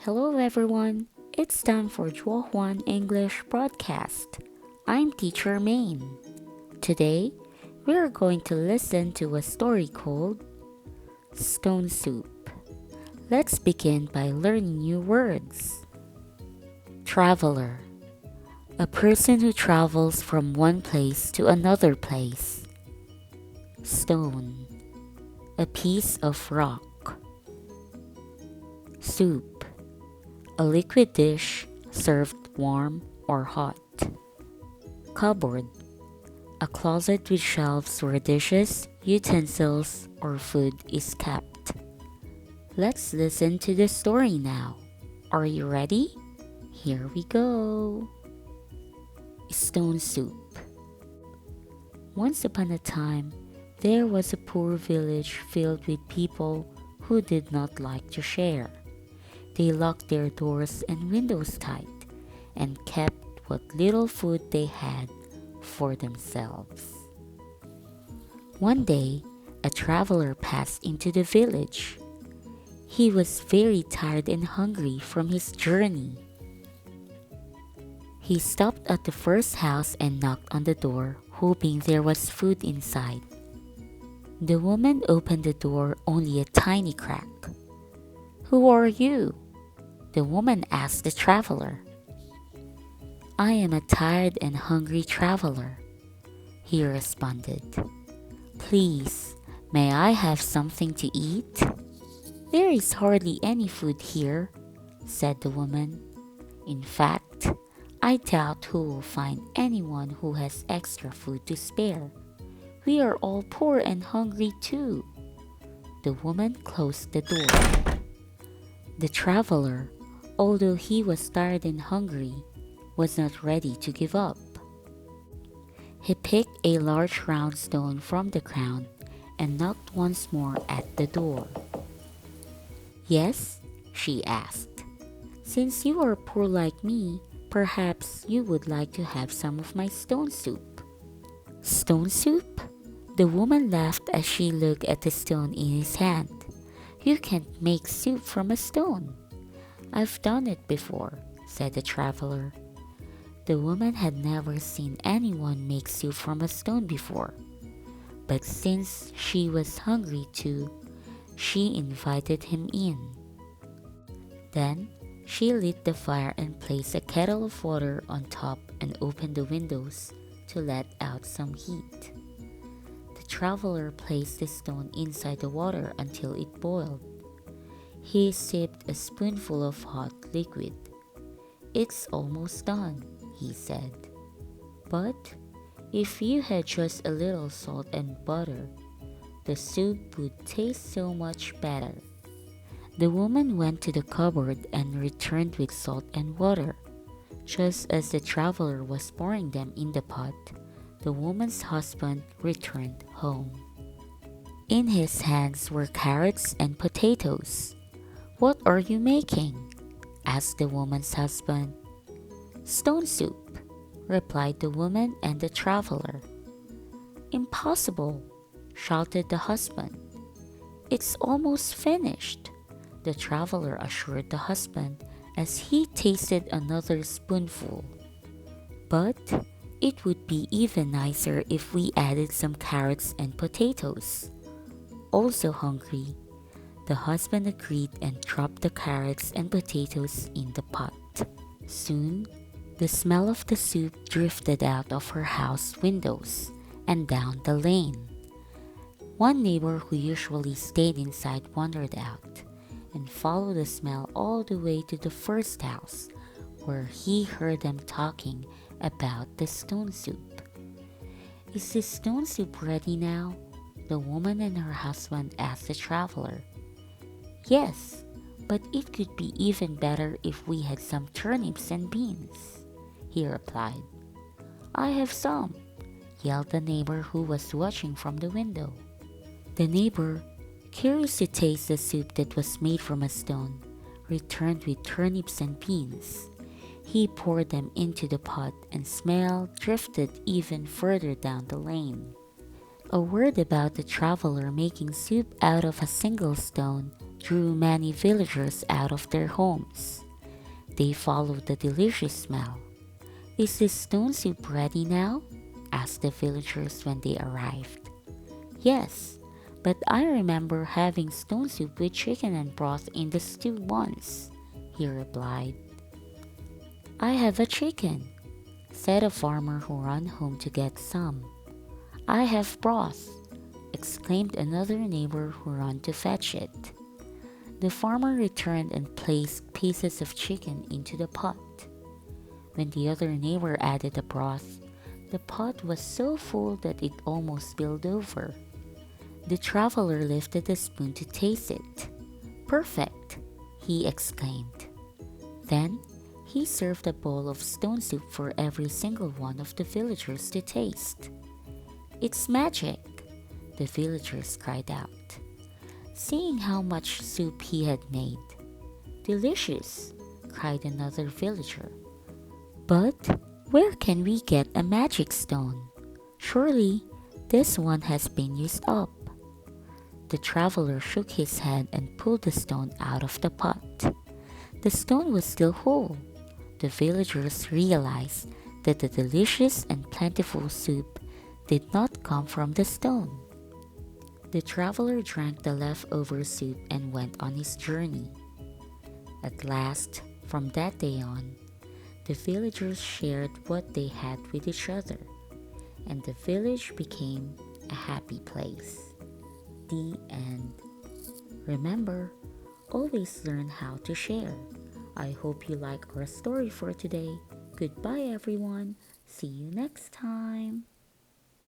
Hello everyone, it's time for Juan English broadcast. I'm Teacher Main. Today, we are going to listen to a story called Stone Soup. Let's begin by learning new words. Traveler, a person who travels from one place to another place. Stone, a piece of rock. Soup, a liquid dish served warm or hot. Cupboard, a closet with shelves where dishes, utensils, or food is kept. Let's listen to the story now. Are you ready? Here we go. Stone Soup. Once upon a time, there was a poor village filled with people who did not like to share. They locked their doors and windows tight and kept what little food they had for themselves. One day, a traveler passed into the village. He was very tired and hungry from his journey. He stopped at the first house and knocked on the door, hoping there was food inside. The woman opened the door only a tiny crack. "Who are you?" the woman asked the traveler. "I am a tired and hungry traveler," he responded. "Please, may I have something to eat?" "There is hardly any food here," said the woman. "In fact, I doubt who will find anyone who has extra food to spare. We are all poor and hungry too." The woman closed the door. The traveler, although he was tired and hungry, was not ready to give up. He picked a large round stone from the ground and knocked once more at the door. "Yes?" she asked. "Since you are poor like me, perhaps you would like to have some of my stone soup." "Stone soup?" The woman laughed as she looked at the stone in his hand. "You can't make soup from a stone." "I've done it before," said the traveler. The woman had never seen anyone make soup from a stone before. But since she was hungry too, she invited him in. Then she lit the fire and placed a kettle of water on top and opened the windows to let out some heat. The traveler placed the stone inside the water until it boiled. He sipped a spoonful of hot liquid. "It's almost done," he said. "But if you had just a little salt and butter, the soup would taste so much better." The woman went to the cupboard and returned with salt and water. Just as the traveler was pouring them in the pot, the woman's husband returned home. In his hands were carrots and potatoes. "What are you making?" asked the woman's husband. "Stone soup," replied the woman and the traveler. "Impossible!" shouted the husband. "It's almost finished," the traveler assured the husband as he tasted another spoonful. "But it would be even nicer if we added some carrots and potatoes." Also hungry, the husband agreed and dropped the carrots and potatoes in the pot. Soon, the smell of the soup drifted out of her house windows and down the lane. One neighbor who usually stayed inside wandered out and followed the smell all the way to the first house, where he heard them talking about the stone soup. "Is this stone soup ready now?" the woman and her husband asked the traveler. "Yes, but it could be even better if we had some turnips and beans," he replied. "I have some," yelled the neighbor who was watching from the window. The neighbor, curious to taste the soup that was made from a stone, returned with turnips and beans. He poured them into the pot and smell drifted even further down the lane. A word about the traveler making soup out of a single stone drew many villagers out of their homes. They followed the delicious smell. "Is this stone soup ready now?" asked the villagers when they arrived. "Yes, but I remember having stone soup with chicken and broth in the stew once," he replied. "I have a chicken," said a farmer who ran home to get some. "I have broth," exclaimed another neighbor who ran to fetch it. The farmer returned and placed pieces of chicken into the pot. When the other neighbor added the broth, the pot was so full that it almost spilled over. The traveler lifted a spoon to taste it. "Perfect!" he exclaimed. Then he served a bowl of stone soup for every single one of the villagers to taste. "It's magic!" the villagers cried out, seeing how much soup he had made. "Delicious!" cried another villager. "But where can we get a magic stone? Surely this one has been used up." The traveler shook his head and pulled the stone out of the pot. The stone was still whole. The villagers realized that the delicious and plentiful soup did not come from the stone. The traveler drank the leftover soup and went on his journey. At last, from that day on, the villagers shared what they had with each other, and the village became a happy place. The end. Remember, always learn how to share. I hope you like our story for today. Goodbye, everyone. See you next time.